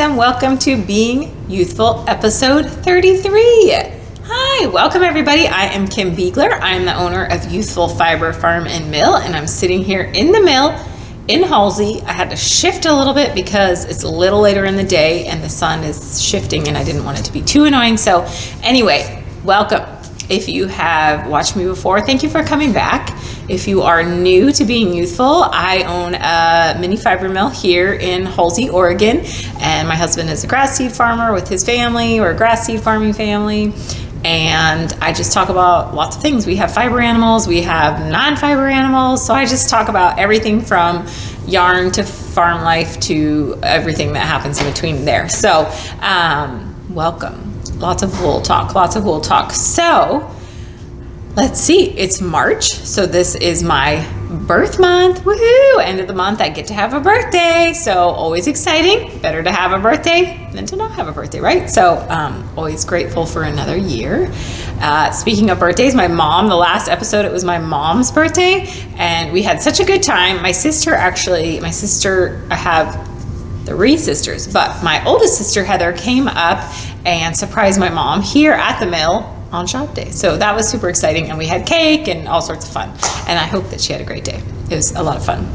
and welcome to Being Youthful, episode 33. Hi, welcome everybody. I am Kim Beegler. I am the owner of Ewethful Fiber Farm and Mill, and I'm sitting here in the mill in Halsey. I had to shift a little bit because it's a little later in the day and the sun is shifting and I didn't want it to be too annoying. So anyway, welcome. If you have watched me before, thank you for coming back. If you are new to Being Youthful, I own a mini fiber mill here in Halsey, Oregon, and my husband is a grass seed farmer with his family, or a grass seed farming family, and I just talk about lots of things. We have fiber animals, we have non-fiber animals, so I just talk about everything from yarn to farm life to everything that happens in between there. So welcome. Lots of wool talk. So let's see, it's March, so this is my birth month. Woohoo! End of the month, I get to have a birthday, so always exciting. Better to have a birthday than to not have a birthday, right? So always grateful for another year. Speaking of birthdays, my mom, the last episode, it was my mom's birthday, and we had such a good time. I have 3 sisters, but my oldest sister, Heather, came up and surprised my mom here at the mill on shop day. So that was super exciting, and we had cake and all sorts of fun, and I hope that she had a great day. It was a lot of fun.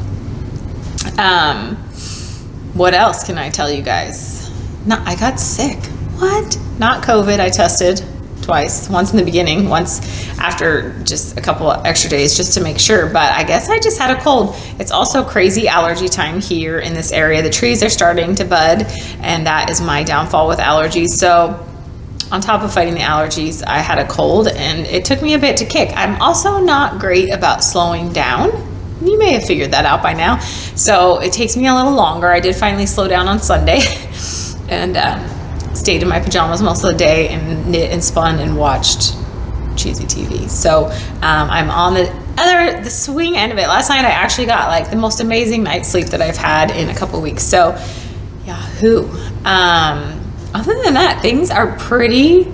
What else can I tell you guys? No, I got sick. What? Not COVID. I tested twice, once in the beginning, once after just a couple of extra days just to make sure, but I guess I just had a cold. It's also crazy allergy time here in this area. The trees are starting to bud, and that is my downfall with allergies. So on top of fighting the allergies, I had a cold, and it took me a bit to kick. I'm also not great about slowing down. You may have figured that out by now. So it takes me a little longer. I did finally slow down on Sunday and stayed in my pajamas most of the day and knit and spun and watched cheesy TV. So I'm on the swing end of it. Last night I actually got like the most amazing night's sleep that I've had in a couple weeks. So yahoo. Other than that, things are pretty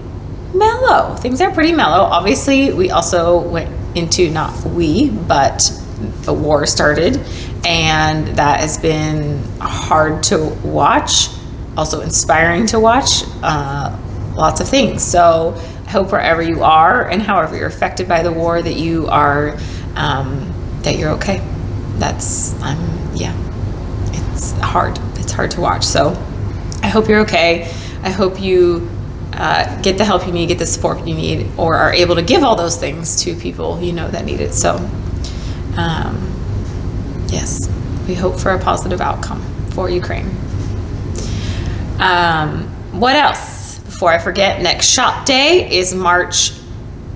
mellow. Obviously, we also went into, but the war started, and that has been hard to watch, also inspiring to watch, lots of things. So I hope wherever you are and however you're affected by the war that you are, that you're okay. It's hard. It's hard to watch. So I hope you're okay. I hope you get the help you need, get the support you need, or are able to give all those things to people you know that need it. So, yes, we hope for a positive outcome for Ukraine. What else? Before I forget, next shop day is March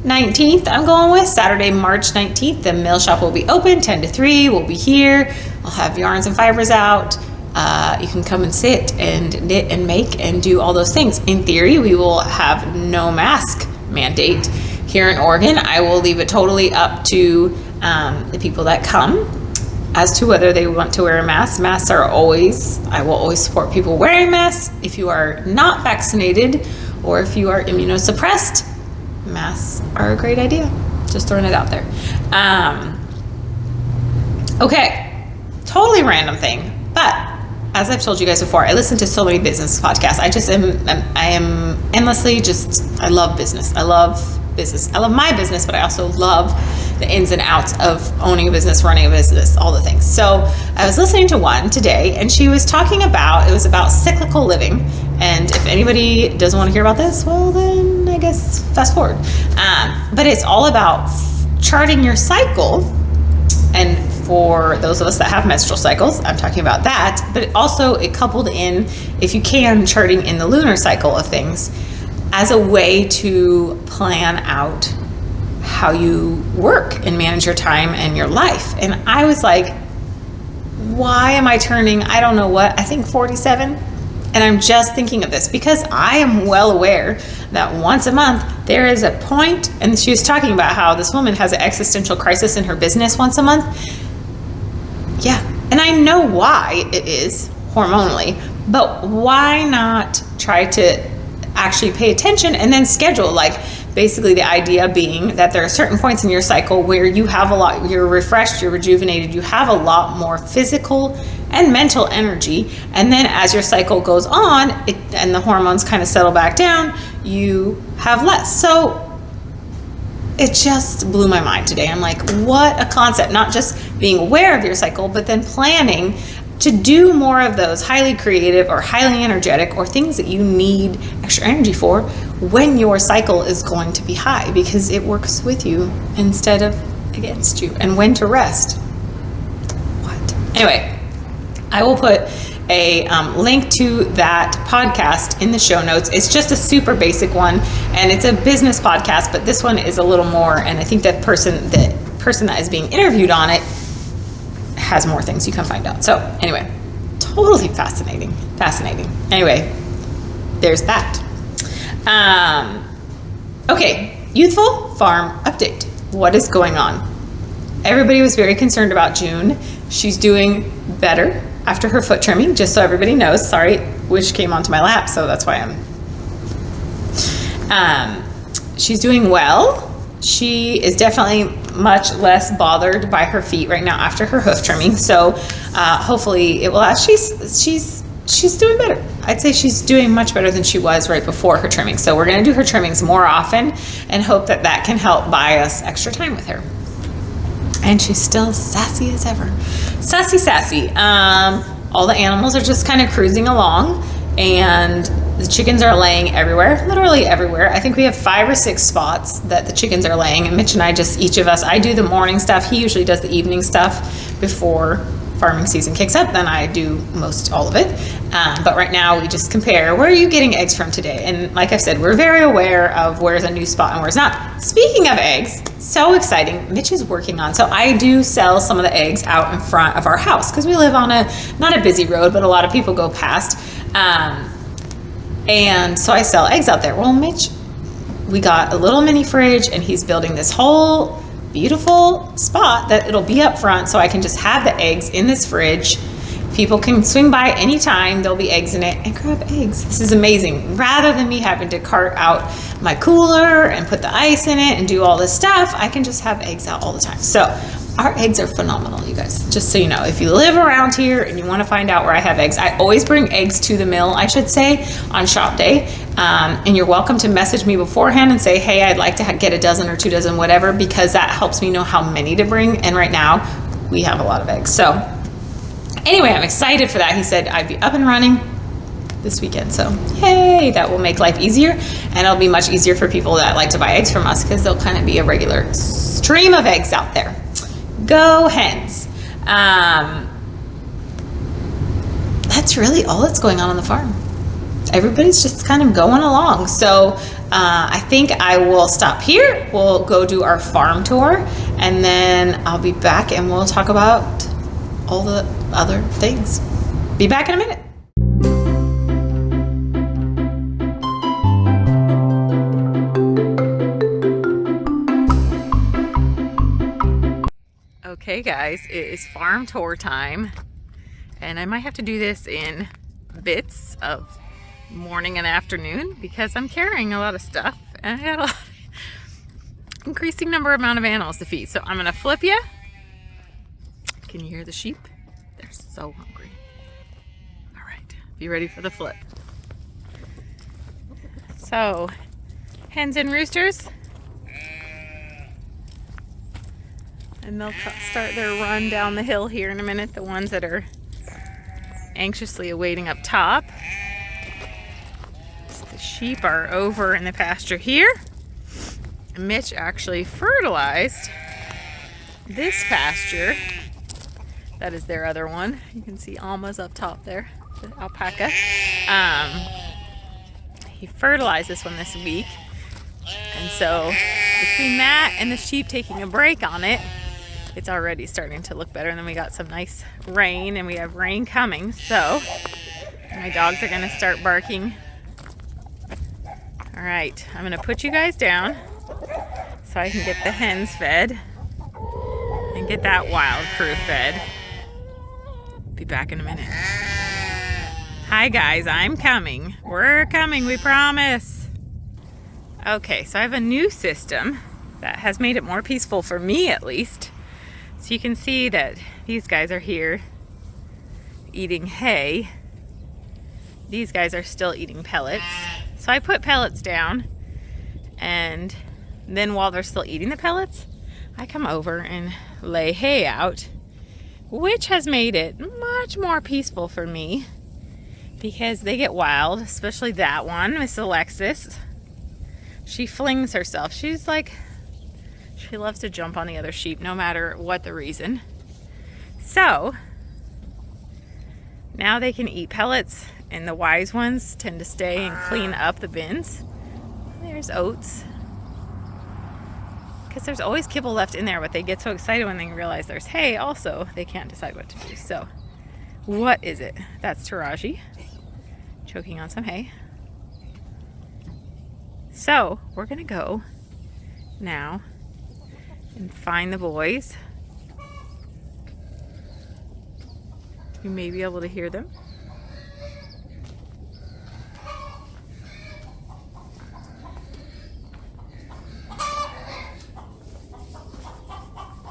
19th. I'm going with Saturday, March 19th. The mill shop will be open 10 to 3. We'll be here. I'll have yarns and fibers out. You can come and sit and knit and make and do all those things. In theory, we will have no mask mandate here in Oregon. I will leave it totally up to the people that come as to whether they want to wear a mask. Masks are I will always support people wearing masks. If you are not vaccinated or if you are immunosuppressed, masks are a great idea. Just throwing it out there. Okay, totally random thing, but as I've told you guys before, I listen to so many business podcasts. I am endlessly I love business. I love my business, but I also love the ins and outs of owning a business, running a business, all the things. So I was listening to one today, and she was talking about, it was about cyclical living. And if anybody doesn't want to hear about this, well, then I guess fast forward. But it's all about charting your cycle. And for those of us that have menstrual cycles, I'm talking about that, but also it coupled in, if you can, charting in the lunar cycle of things as a way to plan out how you work and manage your time and your life. And I was like, why am I turning, I don't know what, I think 47? And I'm just thinking of this because I am well aware that once a month there is a point, and she was talking about how this woman has an existential crisis in her business once a month. Yeah, and I know why it is hormonally, but why not try to actually pay attention and then schedule, like Basically, the idea being that there are certain points in your cycle where you have a lot, you're refreshed, you're rejuvenated, you have a lot more physical and mental energy. And then as your cycle goes on, and the hormones kind of settle back down, you have less. So it just blew my mind today. I'm like, what a concept. Not just being aware of your cycle, but then planning to do more of those highly creative or highly energetic or things that you need extra energy for when your cycle is going to be high, because it works with you instead of against you. And when to rest. What? Anyway, I will put a link to that podcast in the show notes. It's just a super basic one, and it's a business podcast, but this one is a little more, and I think that person that is being interviewed on it has more things you can find out. So anyway, totally fascinating. Anyway, there's that. Okay, Ewethful Farm update. What is going on? Everybody was very concerned about June. She's doing better after her foot trimming, just so everybody knows. Sorry, Wish came onto my lap, so that's why she's doing well. She is definitely much less bothered by her feet right now after her hoof trimming. So hopefully it will last. She's doing better. I'd say she's doing much better than she was right before her trimming. So we're going to do her trimmings more often and hope that that can help buy us extra time with her. And she's still sassy as ever. Sassy. All the animals are just kind of cruising along, and the chickens are laying everywhere, literally everywhere. I think we have 5 or 6 spots that the chickens are laying, and Mitch and I each of us, I do the morning stuff. He usually does the evening stuff before farming season kicks up. Then I do most all of it. But right now we just compare, where are you getting eggs from today? And like I've said, we're very aware of where's a new spot and where's not. Speaking of eggs, so exciting. Mitch is working on, so I do sell some of the eggs out in front of our house because we live on not a busy road, but a lot of people go past. And so I sell eggs out there. Well, Mitch, we got a little mini fridge, and he's building this whole beautiful spot that it'll be up front, so I can just have the eggs in this fridge. People can swing by anytime, there'll be eggs in it, and grab eggs. This is amazing. Rather than me having to cart out my cooler and put the ice in it and do all this stuff, I can just have eggs out all the time. So our eggs are phenomenal, you guys. Just so you know, if you live around here and you want to find out where I have eggs, I always bring eggs to the mill, I should say, on shop day. And you're welcome to message me beforehand and say, hey, I'd like to get a dozen or 2 dozen, whatever, because that helps me know how many to bring. And right now we have a lot of eggs. So anyway, I'm excited for that. He said I'd be up and running this weekend. So yay, that will make life easier. And it'll be much easier for people that like to buy eggs from us, because there'll kind of be a regular stream of eggs out there. Go hens. That's really all that's going on the farm. Everybody's just kind of going along. So I think I will stop here. We'll go do our farm tour, and then I'll be back and we'll talk about all the other things. Be back in a minute. Okay guys, it is farm tour time, and I might have to do this in bits of morning and afternoon because I'm carrying a lot of stuff and I got increasing amount of animals to feed. So I'm gonna flip you. Can you hear the sheep? They're so hungry. All right, be ready for the flip. So, hens and roosters. And they'll start their run down the hill here in a minute, the ones that are anxiously awaiting up top. So the sheep are over in the pasture here. Mitch actually fertilized this pasture. That is their other one. You can see Alma's up top there, the alpaca. He fertilized this one this week. And so between that and the sheep taking a break on it, it's already starting to look better. And then we got some nice rain, and we have rain coming. So my dogs are gonna start barking. All right, I'm gonna put you guys down so I can get the hens fed and get that wild crew fed. Be back in a minute. Hi guys, I'm coming. We're coming, we promise. Okay, so I have a new system that has made it more peaceful for me, at least. So you can see that these guys are here eating hay. These guys are still eating pellets. So I put pellets down, and then while they're still eating the pellets, I come over and lay hay out, which has made it much more peaceful for me because they get wild, especially that one, Miss Alexis. She flings herself. She's like, she loves to jump on the other sheep no matter what the reason. So now they can eat pellets, and the wise ones tend to stay and clean up the bins. There's oats. Because there's always kibble left in there, but they get so excited when they realize there's hay also, they can't decide what to do. So, what is it? That's Taraji choking on some hay. So, we're going to go now and find the boys. You may be able to hear them.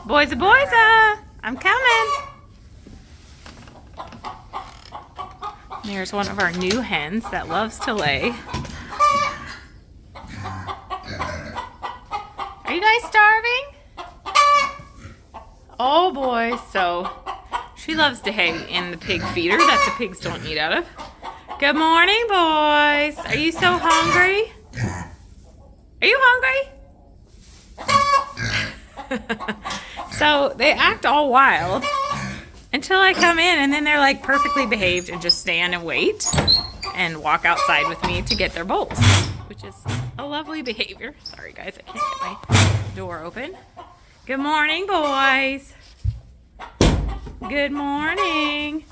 Boys, I'm coming. There's one of our new hens that loves to lay. Are you guys starving? Oh boy, so she loves to hay in the pig feeder that the pigs don't eat out of. Good morning, boys. Are you so hungry? Are you hungry? So they act all wild until I come in, and then they're like perfectly behaved and just stand and wait and walk outside with me to get their bowls, which is a lovely behavior. Sorry guys, I can't get my door open. Good morning, boys. Good morning.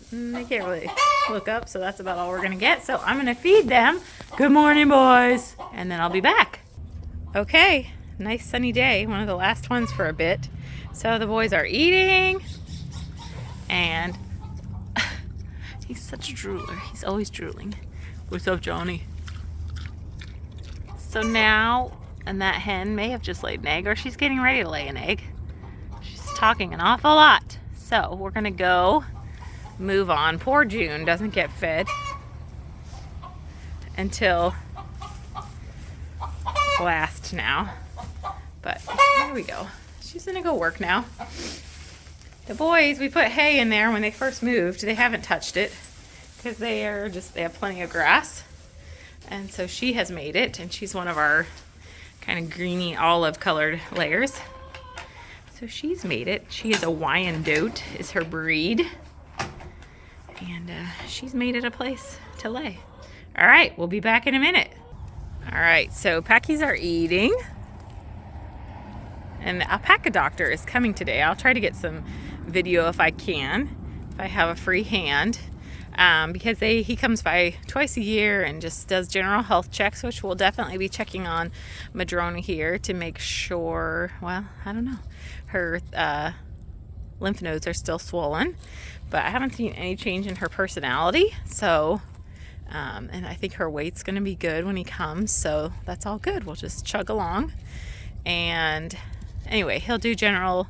They can't really look up, so that's about all we're gonna get. So I'm gonna feed them. Good morning, boys. And then I'll be back. Okay. Nice sunny day, one of the last ones for a bit. So the boys are eating, and he's such a drooler. He's always drooling. What's up, Johnny? So now, and that hen may have just laid an egg, or she's getting ready to lay an egg. She's talking an awful lot. So we're gonna go move on. Poor June doesn't get fed until last now. But here we go. She's gonna go work now. The boys, we put hay in there when they first moved. They haven't touched it because they have plenty of grass. And so she has made it, and she's one of our kind of greeny olive colored layers. So she's made it. She is a Wyandotte is her breed. And she's made it a place to lay. All right, we'll be back in a minute. All right, so Packies are eating. And the alpaca doctor is coming today. I'll try to get some video if I can, if I have a free hand, because he comes by twice a year and just does general health checks, which we'll definitely be checking on Madrona here to make sure, well, I don't know, her lymph nodes are still swollen, but I haven't seen any change in her personality. So, and I think her weight's going to be good when he comes, so that's all good. We'll just chug along. And anyway, he'll do general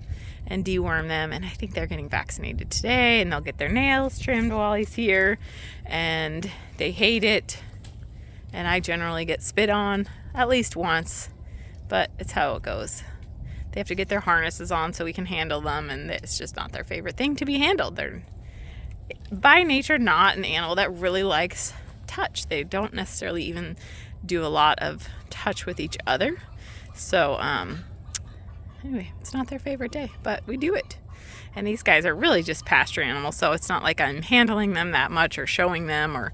and deworm them, and I think they're getting vaccinated today, and they'll get their nails trimmed while he's here, and they hate it, and I generally get spit on at least once, but it's how it goes. They have to get their harnesses on so we can handle them, and it's just not their favorite thing to be handled. They're by nature not an animal that really likes touch. They don't necessarily even do a lot of touch with each other. So, anyway, it's not their favorite day, but we do it. And these guys are really just pasture animals, so it's not like I'm handling them that much or showing them or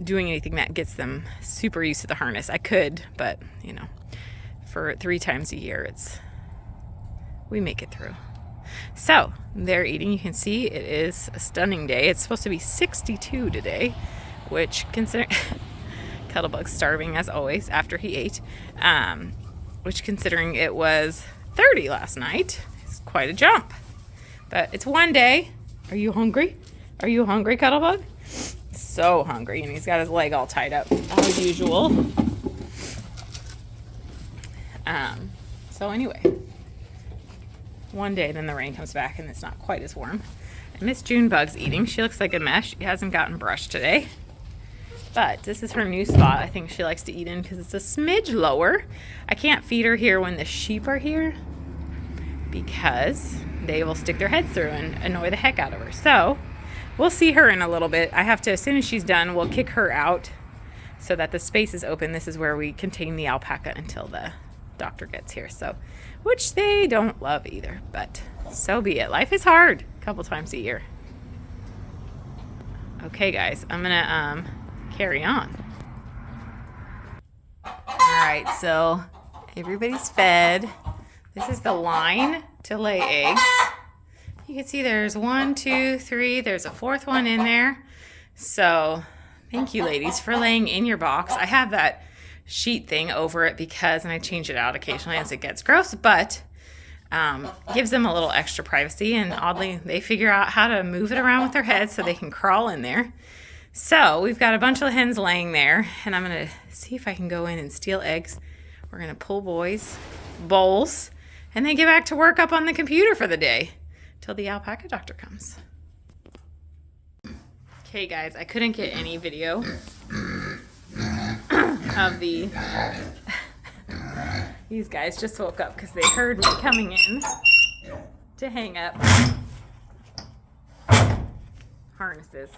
doing anything that gets them super used to the harness. I could, but, you know, for 3 times a year, we make it through. So, they're eating. You can see it is a stunning day. It's supposed to be 62 today, which, considering Kettlebug's starving as always after he ate, which considering it was 30 last night, is quite a jump. But it's one day. Are you hungry? Are you hungry, Kettlebug? So hungry, and he's got his leg all tied up as usual. So anyway, one day then the rain comes back and it's not quite as warm. And Miss Junebug's eating. She looks like a mess. She hasn't gotten brushed today. But this is her new spot. I think she likes to eat in because it's a smidge lower. I can't feed her here when the sheep are here because they will stick their heads through and annoy the heck out of her. So we'll see her in a little bit. I have to, as soon as she's done, we'll kick her out so that the space is open. This is where we contain the alpaca until the doctor gets here. So, which they don't love either, but so be it. Life is hard a couple times a year. Okay, guys, I'm gonna carry on. All right, so everybody's fed. This is the line to lay eggs. You can see there's 1, 2, 3. There's a fourth one in there. So thank you, ladies, for laying in your box. I have that sheet thing over it because, and I change it out occasionally as it gets gross, but gives them a little extra privacy. And oddly, they figure out how to move it around with their heads so they can crawl in there. So we've got a bunch of hens laying there, and I'm going to see if I can go in and steal eggs. We're going to pull bowls, and then get back to work up on the computer for the day till the alpaca doctor comes. Okay, guys, I couldn't get any video of these guys just woke up because they heard me coming in to hang up harnesses.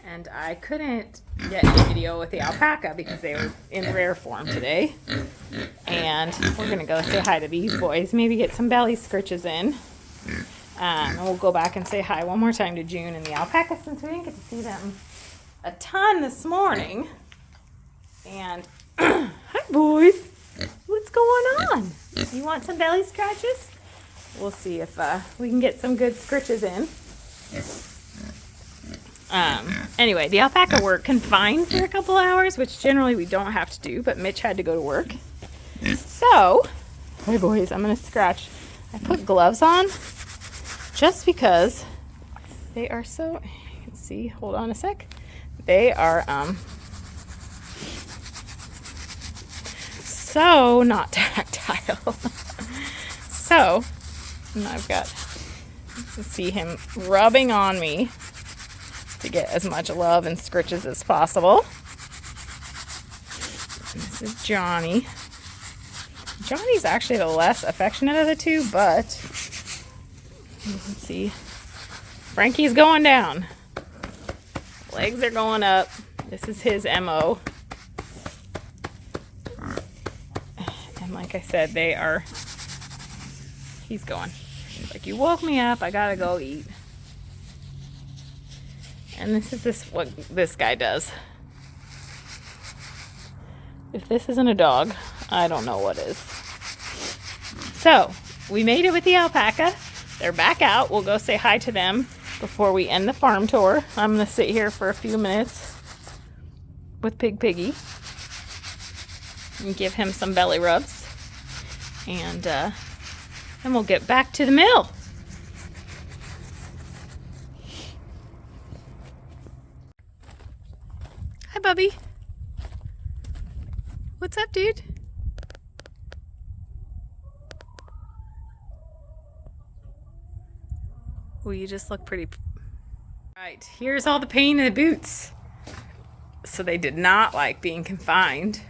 And I couldn't get any video with the alpaca because they were in rare form today. And we're going to go say hi to these boys, maybe get some belly scritches in. And we'll go back and say hi one more time to June and the alpaca since we didn't get to see them a ton this morning. And hi, boys. What's going on? You want some belly scratches? We'll see if we can get some good scritches in. Anyway, the alpaca were confined for a couple hours, which generally we don't have to do, but Mitch had to go to work. So, hey boys, I'm going to scratch. I put gloves on just because they are so, you can see, hold on a sec. They are, so not tactile. So, and I've got, you can see him rubbing on me to get as much love and scritches as possible. And this is Johnny. Johnny's actually the less affectionate of the two, but you can see Frankie's going down. Legs are going up. This is his MO. And like I said, he's going. He's like, you woke me up, I gotta go eat. And this is what this guy does. If this isn't a dog, I don't know what is. So, we made it with the alpaca. They're back out. We'll go say hi to them before we end the farm tour. I'm going to sit here for a few minutes with Piggy and give him some belly rubs. And then we'll get back to the mill. Hi, Bubby. What's up, dude? Well, you just look pretty. Right, here's all the pain in the boots. So they did not like being confined.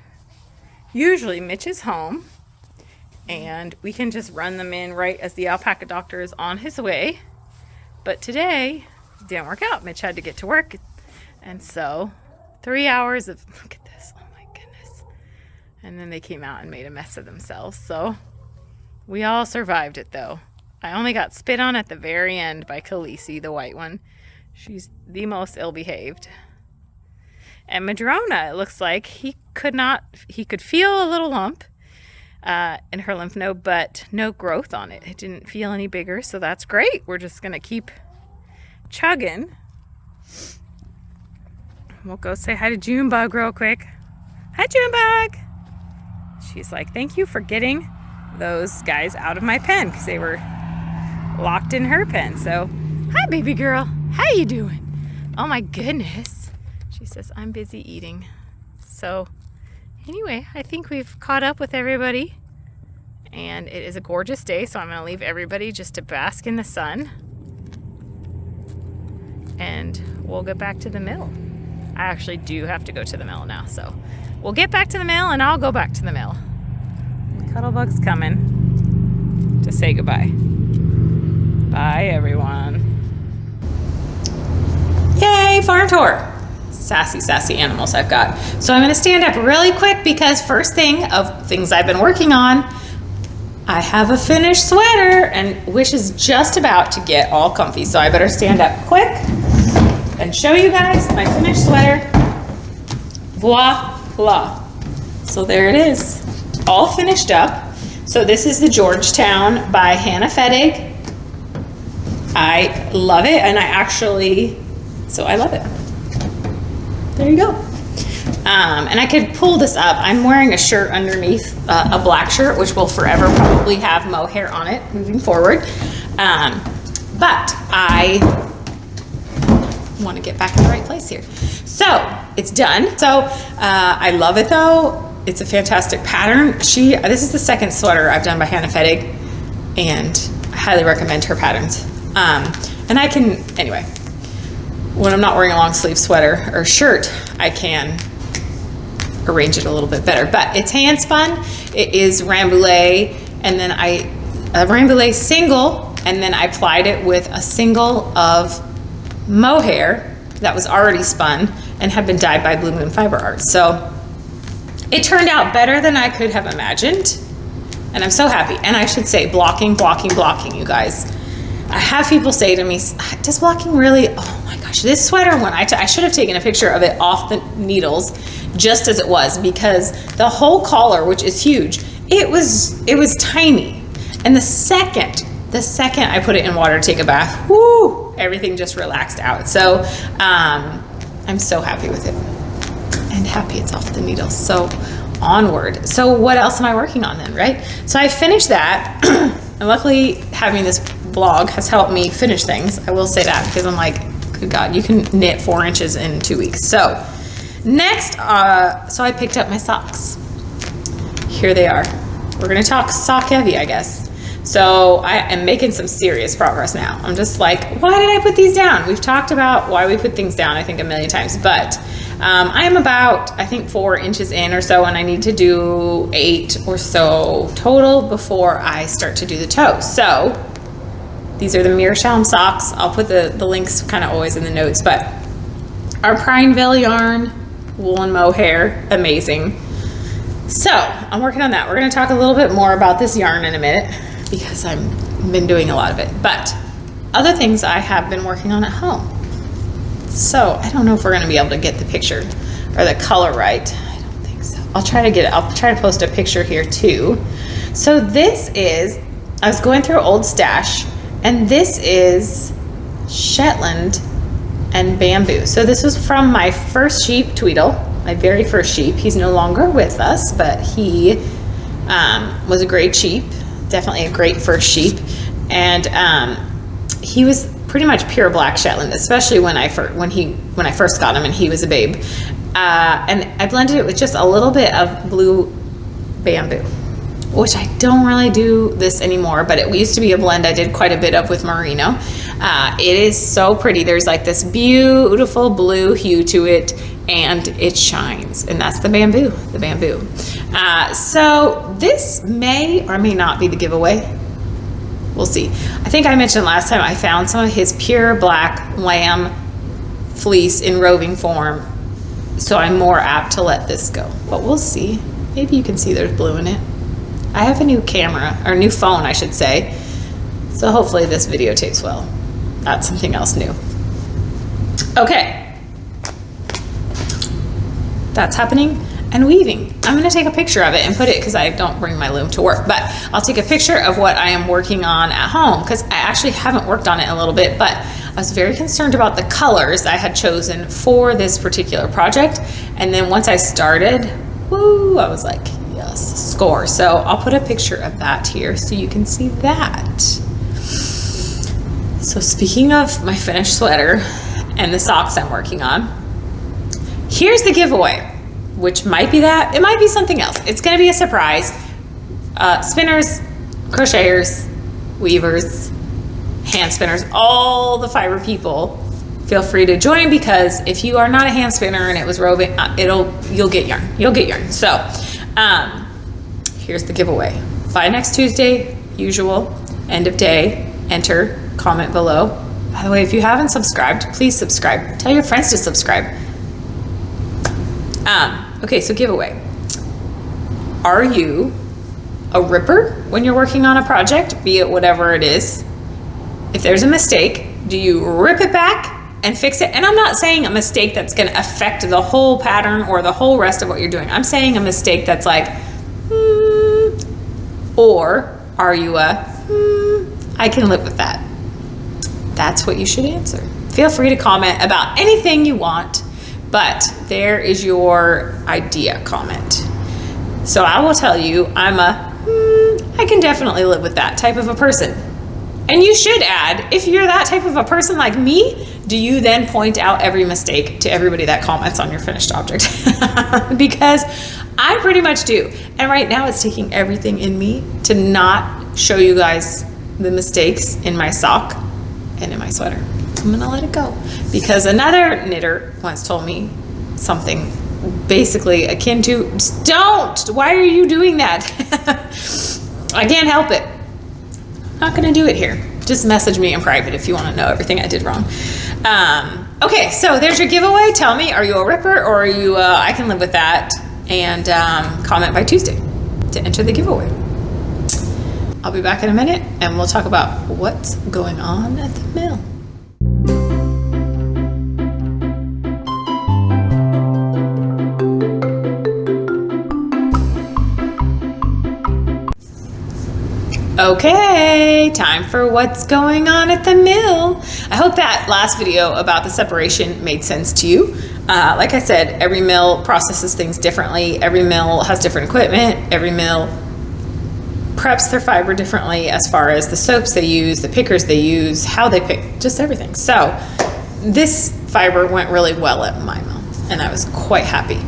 Usually Mitch is home and we can just run them in right as the alpaca doctor is on his way. But today it didn't work out. Mitch had to get to work. And so 3 hours of, look at this, oh my goodness. And then they came out and made a mess of themselves. So we all survived it though. I only got spit on at the very end by Khaleesi, the white one. She's the most ill-behaved. And Madrona, it looks like he could feel a little lump in her lymph node, but no growth on it. It didn't feel any bigger, so that's great. We're just going to keep chugging. We'll go say hi to Junebug real quick. Hi, Junebug. She's like, thank you for getting those guys out of my pen because they were locked in her pen. So, hi, baby girl. How you doing? Oh my goodness. She says, I'm busy eating. So, anyway, I think we've caught up with everybody. And it is a gorgeous day, so I'm gonna leave everybody just to bask in the sun. And we'll get back to the mill. I actually do have to go to the mill now, so we'll get back to the mill and I'll go back to the mill. Cuddlebug's coming to say goodbye. Bye, everyone. Yay, farm tour. Sassy animals I've got. So I'm gonna stand up really quick because first thing of things I've been working on, I have a finished sweater and Wish is just about to get all comfy. So I better stand up quick and show you guys my finished sweater. Voila. So there it is, all finished up. So this is the Georgetown by Hannah Fettig. I love it, and I love it. There you go. And I could pull this up. I'm wearing a shirt underneath, a black shirt, which will forever probably have mohair on it moving forward. But I want to get back in the right place here. So it's done. So I love it though. It's a fantastic pattern. This is the second sweater I've done by Hannah Fettig, and I highly recommend her patterns. And I can, anyway, when I'm not wearing a long sleeve sweater or shirt, I can arrange it a little bit better. But it's hand spun. It is Rambouillet, and then a Rambouillet single, and then I plied it with a single of mohair that was already spun and had been dyed by Blue Moon Fiber Arts. So it turned out better than I could have imagined, and I'm so happy. And I should say blocking, you guys. I have people say to me, does blocking really, oh my gosh, this sweater, when I should have taken a picture of it off the needles just as it was, because the whole collar, which is huge, it was tiny. And the second I put it in water to take a bath, whoo, everything just relaxed out. So I'm so happy with it, and happy it's off the needles. So onward. So what else am I working on then, right? So I finished that, and luckily having this vlog has helped me finish things. I will say that, because I'm like, good God, you can knit 4 inches in 2 weeks. So next, so I picked up my socks. Here they are. We're gonna talk sock heavy, I guess. So I am making some serious progress now. I'm just like, why did I put these down? We've talked about why we put things down, I think, a million times, but I am about, I think, 4 inches in or so, and I need to do 8 or so total before I start to do the toes. So these are the Meerschaum socks. I'll put the links kind of always in the notes, but our Prineville yarn, woolen mohair, amazing. So I'm working on that. We're gonna talk a little bit more about this yarn in a minute, because I've been doing a lot of it. But other things I have been working on at home. So I don't know if we're gonna be able to get the picture or the color right. I don't think so. I'll try to post a picture here too. So this is, I was going through old stash, and this is Shetland and bamboo. So this was from my first sheep, Tweedle, my very first sheep. He's no longer with us, but he was a great sheep, definitely a great first sheep. And he was pretty much pure black Shetland, especially when I first got him and he was a babe. And I blended it with just a little bit of blue bamboo, which I don't really do this anymore, but it used to be a blend I did quite a bit of with merino. It is so pretty. There's like this beautiful blue hue to it, and it shines, and that's the bamboo, so this may or may not be the giveaway. We'll see. I think I mentioned last time I found some of his pure black lamb fleece in roving form, so I'm more apt to let this go, but we'll see. Maybe you can see there's blue in it. I have a new camera, or new phone I should say, so hopefully this videotapes well. That's something else new. Okay, that's happening. And weaving, I'm gonna take a picture of it and put it, because I don't bring my loom to work, but I'll take a picture of what I am working on at home, because I actually haven't worked on it in a little bit, but I was very concerned about the colors I had chosen for this particular project. And then once I started, woo, I was like, yes, score. So I'll put a picture of that here so you can see that. So speaking of my finished sweater and the socks I'm working on, here's the giveaway, which might be that, it might be something else. It's gonna be a surprise. spinners, crocheters, weavers, hand spinners, all the fiber people, feel free to join, because if you are not a hand spinner and it was roving, you'll get yarn. You'll get yarn. So here's the giveaway. By next Tuesday, usual, end of day, enter, comment below. By the way, if you haven't subscribed, please subscribe. Tell your friends to subscribe. Okay, so giveaway. Are you a ripper when you're working on a project, be it whatever it is? If there's a mistake, do you rip it back and fix it? And I'm not saying a mistake that's going to affect the whole pattern or the whole rest of what you're doing. I'm saying a mistake that's like, or are you I can live with that? That's what you should answer. Feel free to comment about anything you want, but there is your idea comment. So I will tell you, I'm I can definitely live with that type of a person. And you should add, if you're that type of a person like me, do you then point out every mistake to everybody that comments on your finished object? Because I pretty much do. And right now it's taking everything in me to not show you guys the mistakes in my sock and in my sweater. I'm gonna let it go. Because another knitter once told me something basically akin to, don't, why are you doing that? I can't help it. Not gonna do it here. Just message me in private if you want to know everything I did wrong. Okay, so there's your giveaway. Tell me, are you a ripper or are you I can live with that? And comment by Tuesday to enter the giveaway. I'll be back in a minute and we'll talk about what's going on at the mill. Okay, time for what's going on at the mill. I hope that last video about the separation made sense to you. Like I said, every mill processes things differently. Every mill has different equipment. Every mill preps their fiber differently as far as the soaps they use, the pickers they use, how they pick, just everything. So this fiber went really well at my mill and I was quite happy.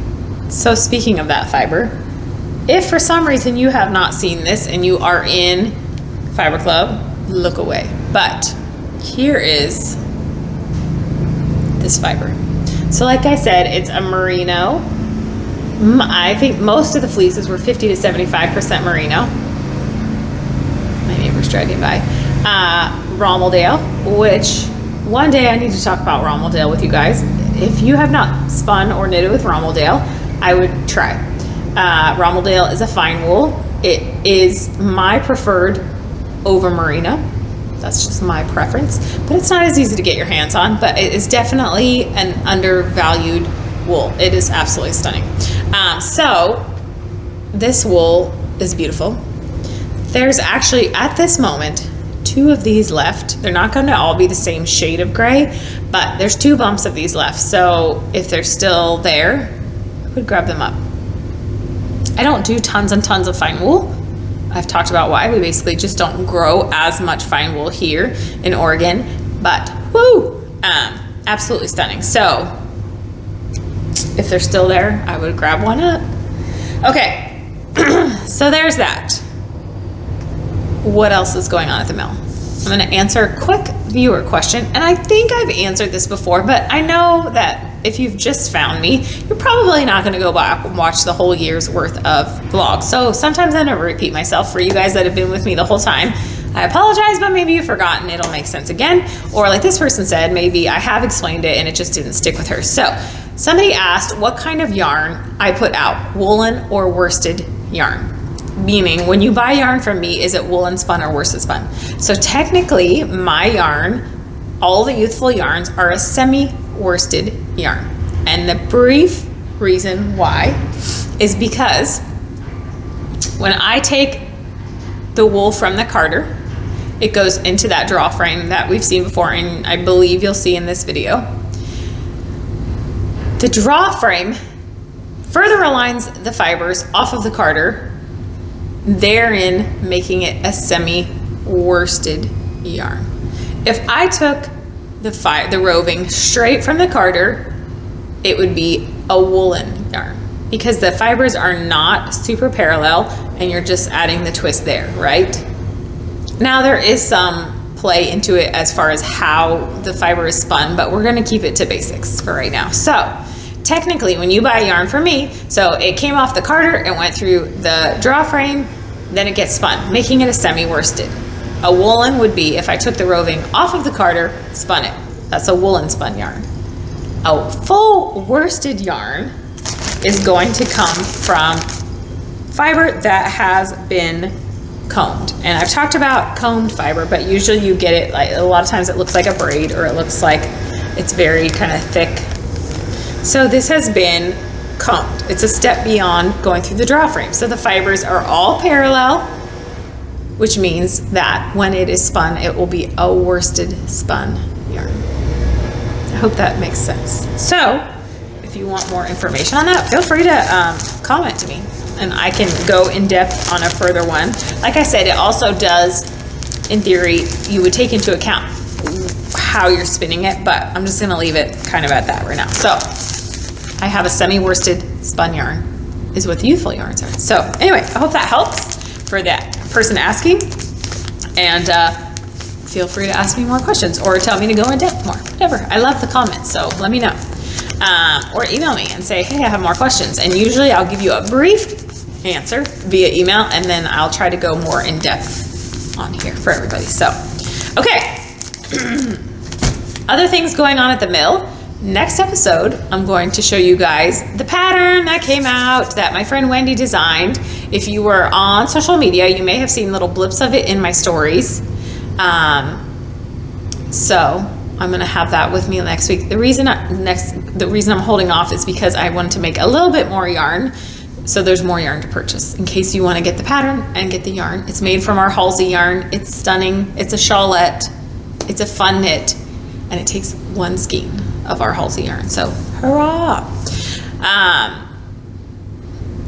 So speaking of that fiber, if for some reason you have not seen this and you are in Fiber Club, look away. But here is this fiber. So like I said, it's a merino. I think most of the fleeces were 50 to 75% merino. My neighbor's driving by. Rommeldale, which one day I need to talk about Rommeldale with you guys. If you have not spun or knitted with Rommeldale, I would try. Rommeldale is a fine wool. It is my preferred over merino. That's just my preference, but it's not as easy to get your hands on, but it is definitely an undervalued wool. It is absolutely stunning. So this wool is beautiful. There's actually at this moment 2 of these left. They're not going to all be the same shade of gray, but there's 2 bumps of these left. So if they're still there, I would grab them up. I don't do tons and tons of fine wool. I've talked about why. We basically just don't grow as much fine wool here in Oregon, but woo, absolutely stunning. So if they're still there, I would grab one up. Okay, so there's that. What else is going on at the mill? I'm gonna answer a quick viewer question, and I think I've answered this before, but I know that if you've just found me, you're probably not going to go back and watch the whole year's worth of vlogs. So sometimes I never repeat myself. For you guys that have been with me the whole time, I apologize, but maybe you've forgotten. It'll make sense again. Or like this person said, maybe I have explained it and it just didn't stick with her. So somebody asked what kind of yarn I put out, woolen or worsted yarn. Meaning when you buy yarn from me, is it woolen spun or worsted spun? So technically my yarn, all the Ewethful yarns are a semi-worsted yarn. And the brief reason why is because when I take the wool from the carder, it goes into that draw frame that we've seen before, and I believe you'll see in this video. The draw frame further aligns the fibers off of the carder, therein making it a semi-worsted yarn. If I took the roving straight from the carder, it would be a woolen yarn. because the fibers are not super parallel and you're just adding the twist there, right? Now there is some play into it as far as how the fiber is spun, but we're gonna keep it to basics for right now. So technically when you buy yarn from me, so it came off the carder and went through the draw frame, then it gets spun, making it a semi-worsted. A woolen would be if I took the roving off of the carder, spun it. That's a woolen spun yarn. A full worsted yarn is going to come from fiber that has been combed. And I've talked about combed fiber, but usually you get it, like a lot of times it looks like a braid, or it looks like it's very kind of thick. So this has been combed. It's a step beyond going through the draw frame. So the fibers are all parallel, which means that when it is spun, it will be a worsted spun yarn. I hope that makes sense. So if you want more information on that, feel free to comment to me and I can go in depth on a further one. Like I said, it also does, in theory, you would take into account how you're spinning it, but I'm just gonna leave it kind of at that right now. So I have a semi-worsted spun yarn is what the Ewethful yarns are. So anyway, I hope that helps for that person asking, and feel free to ask me more questions or tell me to go in depth more, whatever. I love the comments, so let me know. Or email me and say, hey, I have more questions. And usually I'll give you a brief answer via email, and then I'll try to go more in depth on here for everybody. So, okay. Other things going on at the mill. Next episode, I'm going to show you guys the pattern that came out that my friend Wendy designed. If you were on social media, you may have seen little blips of it in my stories. So I'm gonna have that with me next week. The reason I'm holding off is because I wanted to make a little bit more yarn, so there's more yarn to purchase in case you want to get the pattern and get the yarn. It's made from our Halsey yarn. It's stunning. It's a shawlette. It's a fun knit, and it takes one skein of our Halsey yarn. So hurrah!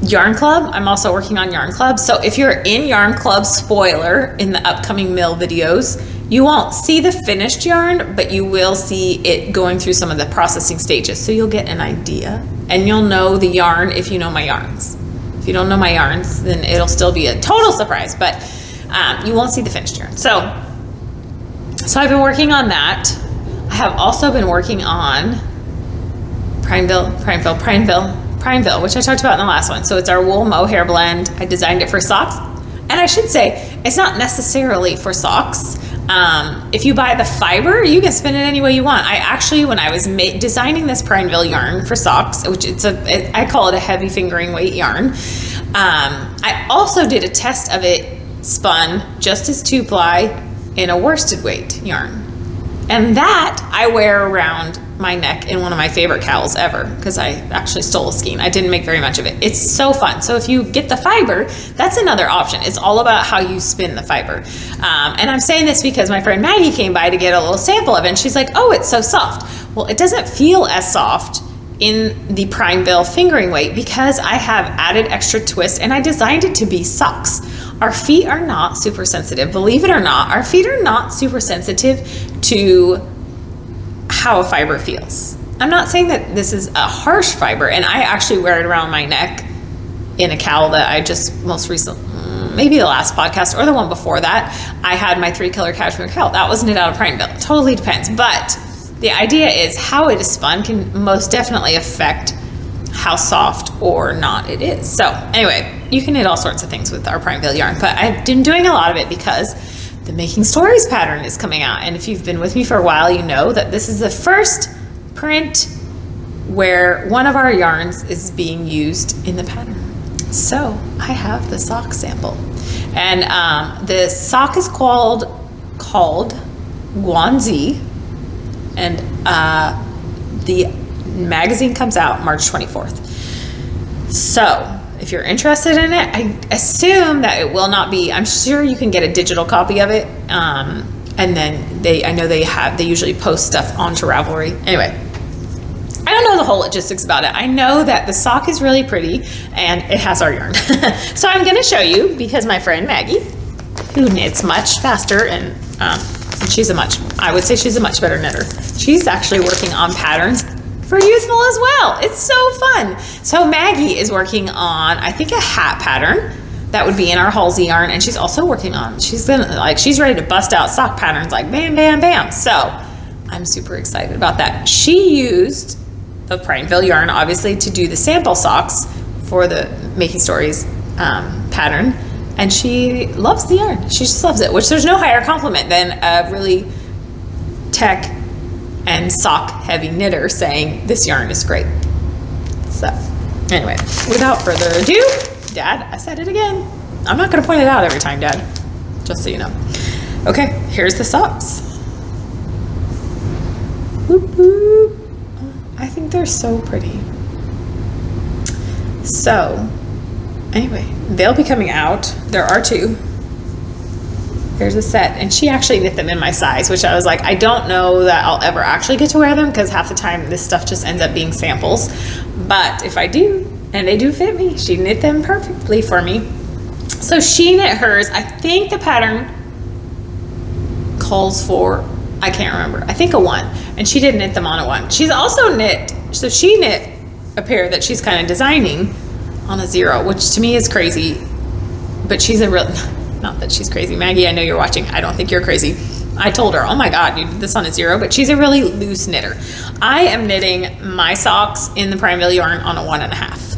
Yarn Club. I'm also working on Yarn Club. So if you're in Yarn Club, spoiler, in the upcoming mill videos, you won't see the finished yarn, but you will see it going through some of the processing stages. So you'll get an idea, and you'll know the yarn if you know my yarns. If you don't know my yarns, then it'll still be a total surprise, but you won't see the finished yarn. So I've been working on that. I have also been working on Prineville, which I talked about in the last one. So it's our wool mohair blend. I designed it for socks. And I should say, it's not necessarily for socks. If you buy the fiber, you can spin it any way you want. I actually, when I was designing this Prineville yarn for socks, which I call it a heavy fingering weight yarn, I also did a test of it spun just as 2-ply in a worsted weight yarn. And that I wear around my neck in one of my favorite cowls ever, because I actually stole a skein. I didn't make very much of it. It's so fun. So if you get the fiber, that's another option. It's all about how you spin the fiber. And I'm saying this because my friend Maggie came by to get a little sample of it, and she's like, oh, it's so soft. Well, it doesn't feel as soft in the Prineville fingering weight because I have added extra twist, and I designed it to be socks. Our feet are not super sensitive. Believe it or not, our feet are not super sensitive to how a fiber feels. I'm not saying that this is a harsh fiber, and I actually wear it around my neck in a cowl that I just most recently, maybe the last podcast or the one before that, I had my 3-color cashmere cowl. That was knit out of Prineville. Totally depends. But the idea is how it is spun can most definitely affect how soft or not it is. So anyway, you can knit all sorts of things with our Prineville yarn, but I've been doing a lot of it because the Making Stories pattern is coming out. And if you've been with me for a while, you know that this is the first print where one of our yarns is being used in the pattern. So I have the sock sample. And the sock is called Guanzi. And the magazine comes out March 24th. So if you're interested in it, I assume that it will not be, I'm sure you can get a digital copy of it. And then I know they usually post stuff onto Ravelry. Anyway, I don't know the whole logistics about it. I know that the sock is really pretty and it has our yarn. So I'm going to show you because my friend Maggie, who knits much faster and I would say she's a much better knitter. She's actually working on patterns for Ewethful as well. It's so fun. So Maggie is working on, I think, a hat pattern that would be in our Halsey yarn, and she's also working on, she's ready to bust out sock patterns like bam, bam, bam. So I'm super excited about that. She used the Prineville yarn, obviously, to do the sample socks for the Making Stories pattern, and she loves the yarn. She just loves it, which there's no higher compliment than a really tech and sock heavy knitter saying this yarn is great. So anyway, without further ado, Dad, I said it again. I'm not gonna point it out every time, Dad, just so you know. Okay, here's the socks. Boop, boop. I think they're so pretty. So anyway, they'll be coming out. There are two. There's a set, and she actually knit them in my size, which I was like, I don't know that I'll ever actually get to wear them because half the time this stuff just ends up being samples. But if I do, and they do fit me, she knit them perfectly for me. So she knit hers. I think the pattern calls for, I can't remember, I think a 1, and she did knit them on a 1. She's also knit, so she knit a pair that she's kind of designing on a 0, which to me is crazy, but she's a real, not that she's crazy. Maggie, I know you're watching. I don't think you're crazy. I told her, oh my God, you did this on a 0, but she's a really loose knitter. I am knitting my socks in the Prineville yarn on a 1.5.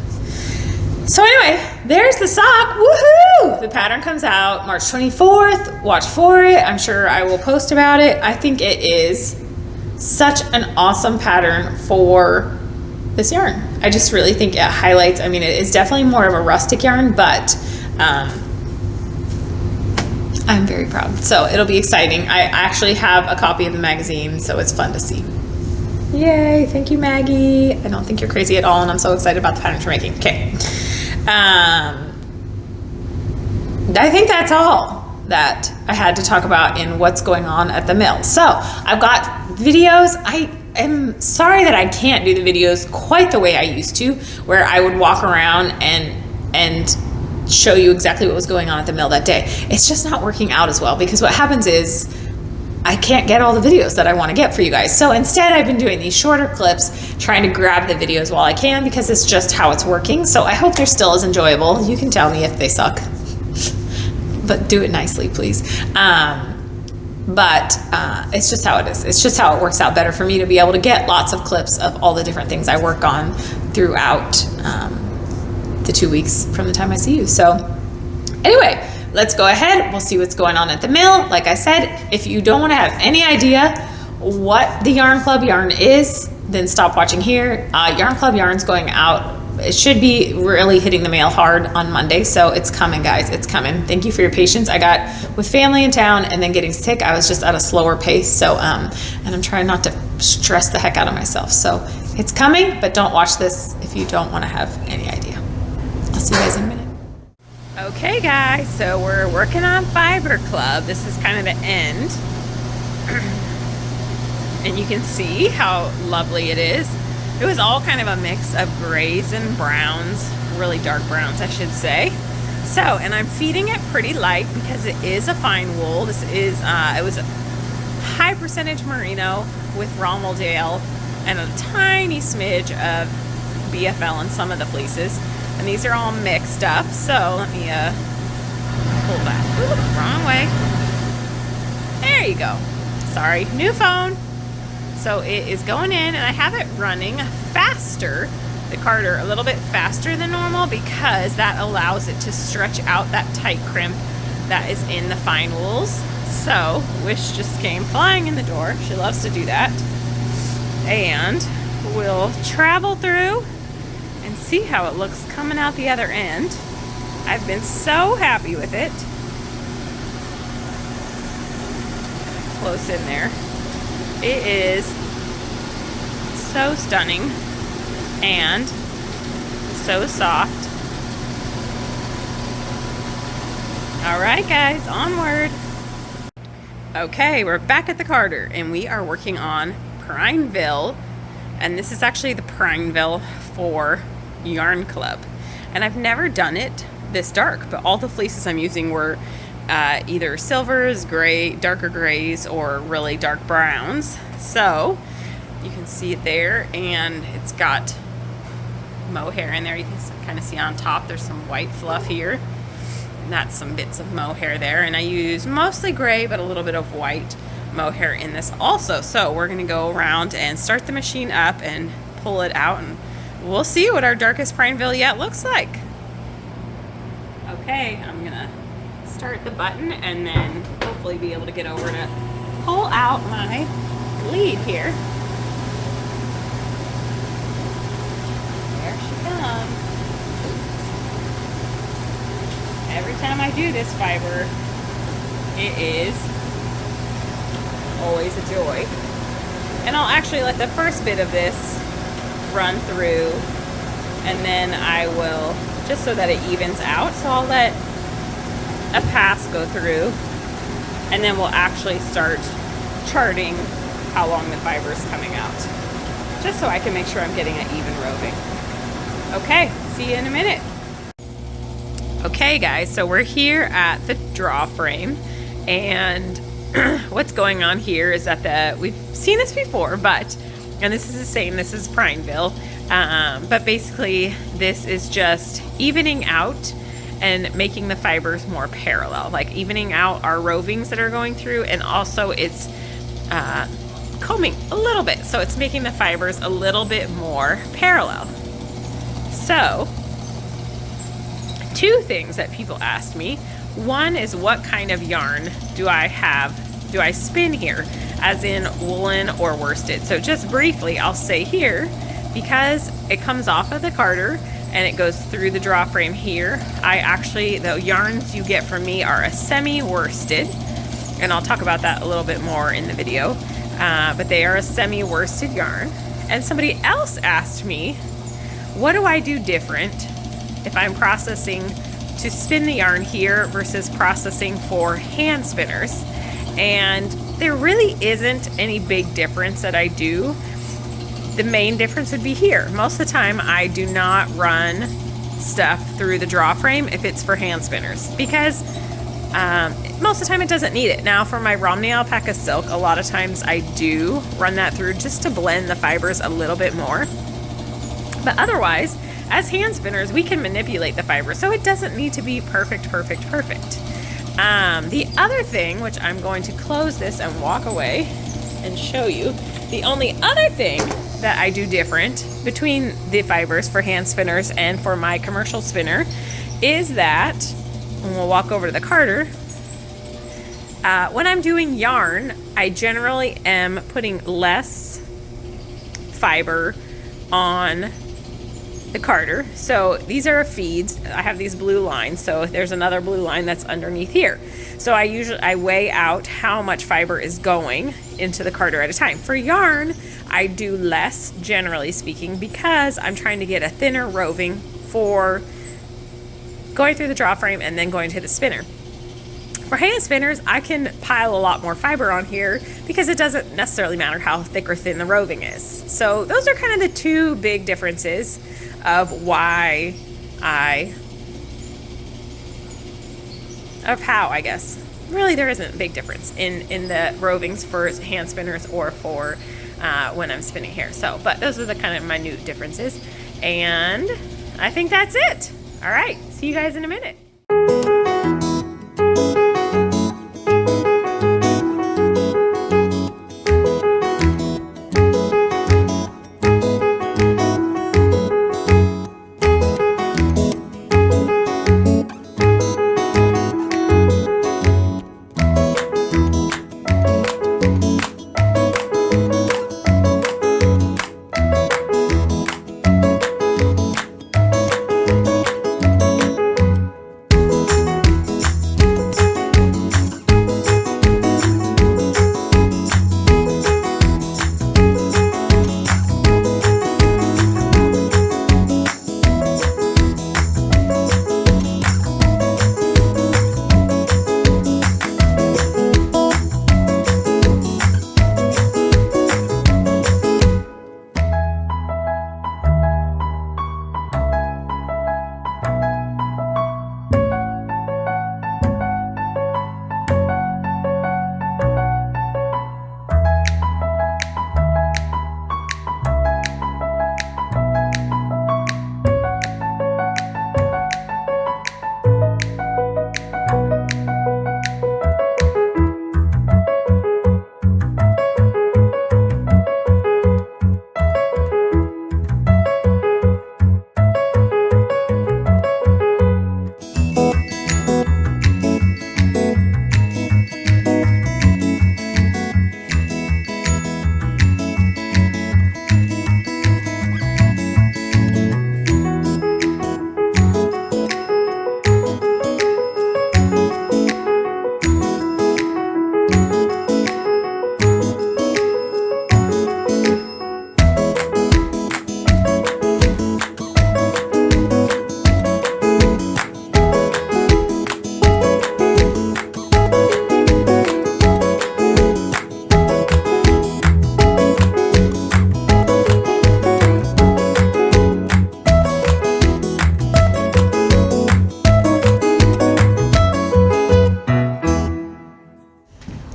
So anyway, there's the sock, woohoo! The pattern comes out March 24th, watch for it. I'm sure I will post about it. I think it is such an awesome pattern for this yarn. I just really think it highlights, I mean, it is definitely more of a rustic yarn, but I'm very proud. So it'll be exciting. I actually have a copy of the magazine, so it's fun to see. Yay, thank you, Maggie. I don't think you're crazy at all, and I'm so excited about the patterns you're making. Okay. I think that's all that I had to talk about in what's going on at the mill. So I've got videos. I am sorry that I can't do the videos quite the way I used to, where I would walk around and show you exactly what was going on at the mill that day. It's just not working out as well, because what happens is I can't get all the videos that I want to get for you guys. So instead I've been doing these shorter clips, trying to grab the videos while I can, because it's just how it's working. So I hope they're still as enjoyable. You can tell me if they suck, but do it nicely, please. It's just how it is. It's just how it works out better for me to be able to get lots of clips of all the different things I work on throughout the 2 weeks from the time I see you. So anyway, let's go ahead. We'll see what's going on at the mill. Like I said, if you don't want to have any idea what the Yarn Club yarn is, then stop watching here. Yarn Club yarn's going out. It should be really hitting the mail hard on Monday. So it's coming, guys. It's coming. Thank you for your patience. I got with family in town and then getting sick. I was just at a slower pace. So, and I'm trying not to stress the heck out of myself. So it's coming, but don't watch this if you don't want to have any idea. I'll see you guys in a minute. Okay guys, so we're working on Fiber Club. This is kind of the end. And you can see how lovely it is. It was all kind of a mix of grays and browns, really dark browns I should say. So, and I'm feeding it pretty light because it is a fine wool. This is, it was a high percentage merino with Romeldale and a tiny smidge of BFL in some of the fleeces. And these are all mixed up, so let me pull that. Ooh, wrong way. There you go. Sorry, new phone. So it is going in, and I have it running faster, the carder, a little bit faster than normal, because that allows it to stretch out that tight crimp that is in the fine wools. So Wish just came flying in the door. She loves to do that. And we'll travel through and see how it looks coming out the other end. I've been so happy with it. Close in there. It is so stunning and so soft. All right, guys, onward. Okay, we're back at the carder and we are working on Prineville, and this is actually the Prineville for Yarn Club, and I've never done it this dark, but all the fleeces I'm using were either silvers, gray, darker grays, or really dark browns. So You can see it there, and it's got mohair in there. You can kind of see on top there's some white fluff here. And that's some bits of mohair there. And I use mostly gray, but a little bit of white mohair in this also. So we're going to go around and start the machine up and pull it out, and we'll see what our darkest Prineville yet looks like. Okay, I'm going to start the button and then hopefully be able to get over to pull out my lead here. There she comes. Every time I do this fiber, it is always a joy. And I'll actually let the first bit of this run through, and then I will, just so that it evens out, so I'll let a pass go through, and then we'll actually start charting how long the fiber is coming out, just so I can make sure I'm getting an even roving. Okay, see you in a minute. Okay guys, so we're here at the draw frame, and what's going on here is that we've seen this before, and this is the same, this is Prineville, but basically this is just evening out and making the fibers more parallel, like evening out our rovings that are going through, and also it's combing a little bit, so it's making the fibers a little bit more parallel. So, two things that people asked me. One is, what kind of yarn do I spin here, as in woolen or worsted? So just briefly, I'll say here, because it comes off of the carder and it goes through the draw frame here, the yarns you get from me are a semi-worsted, and I'll talk about that a little bit more in the video, but they are a semi-worsted yarn. And somebody else asked me, what do I do different if I'm processing to spin the yarn here versus processing for hand spinners? And there really isn't any big difference that I do. The main difference would be here. Most of the time I do not run stuff through the draw frame if it's for hand spinners, because most of the time it doesn't need it. Now for my Romney alpaca silk, a lot of times I do run that through just to blend the fibers a little bit more. But otherwise, as hand spinners, we can manipulate the fiber, so it doesn't need to be perfect. The other thing, which I'm going to close this and walk away and show you, the only other thing that I do different between the fibers for hand spinners and for my commercial spinner is that, and we'll walk over to the carder, when I'm doing yarn, I generally am putting less fiber on the carder. So these are feeds. I have these blue lines, so there's another blue line that's underneath here. So I weigh out how much fiber is going into the carder at a time. For yarn, I do less, generally speaking, because I'm trying to get a thinner roving for going through the draw frame and then going to the spinner. For hand spinners, I can pile a lot more fiber on here because it doesn't necessarily matter how thick or thin the roving is. So those are kind of the two big differences of how, I guess. Really, there isn't a big difference in the rovings for hand spinners or for when I'm spinning hair. So, but those are the kind of minute differences. And I think that's it. All right, see you guys in a minute.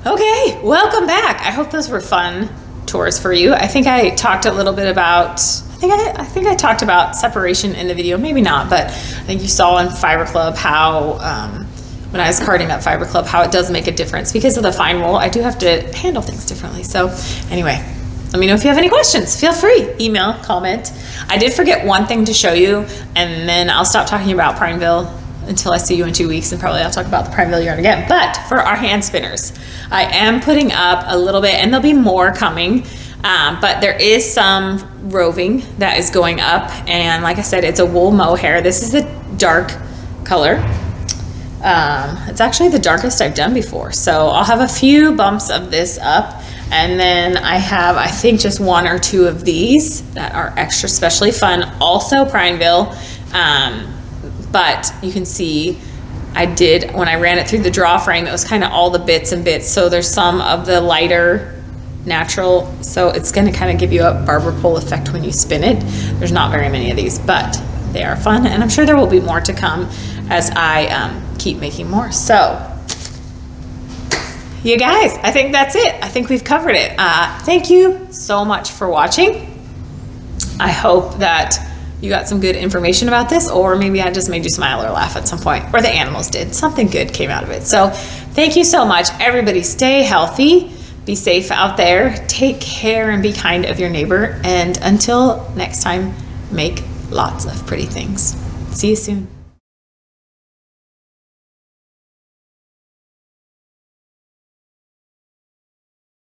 Okay, welcome back. I hope those were fun tours for you. I think I talked a little bit about, I think I talked about separation in the video, maybe not, but I think you saw in Fiber Club how, when I was carding up Fiber Club, how it does make a difference. Because of the fine roll, I do have to handle things differently. So anyway, let me know if you have any questions. Feel free, email, comment. I did forget one thing to show you, and then I'll stop talking about Prineville until I see you in 2 weeks, and probably I'll talk about the Prineville yarn again. But for our hand spinners, I am putting up a little bit, and there'll be more coming, but there is some roving that is going up, and like I said, it's a wool mohair. This is a dark color. It's actually the darkest I've done before, so I'll have a few bumps of this up, and then I have, I think, just 1 or 2 of these that are extra specially fun, also Prineville. But you can see I did, when I ran it through the draw frame, it was kind of all the bits and bits. So there's some of the lighter natural, so it's going to kind of give you a barber pole effect when you spin it. There's not very many of these, but they are fun, and I'm sure there will be more to come as I keep making more. So you guys, I think that's it. I think we've covered it. Thank you so much for watching. I hope that you got some good information about this, or maybe I just made you smile or laugh at some point, or the animals did. Something good came out of it. So thank you so much. Everybody stay healthy, be safe out there, take care, and be kind of your neighbor. And until next time, make lots of pretty things. See you soon.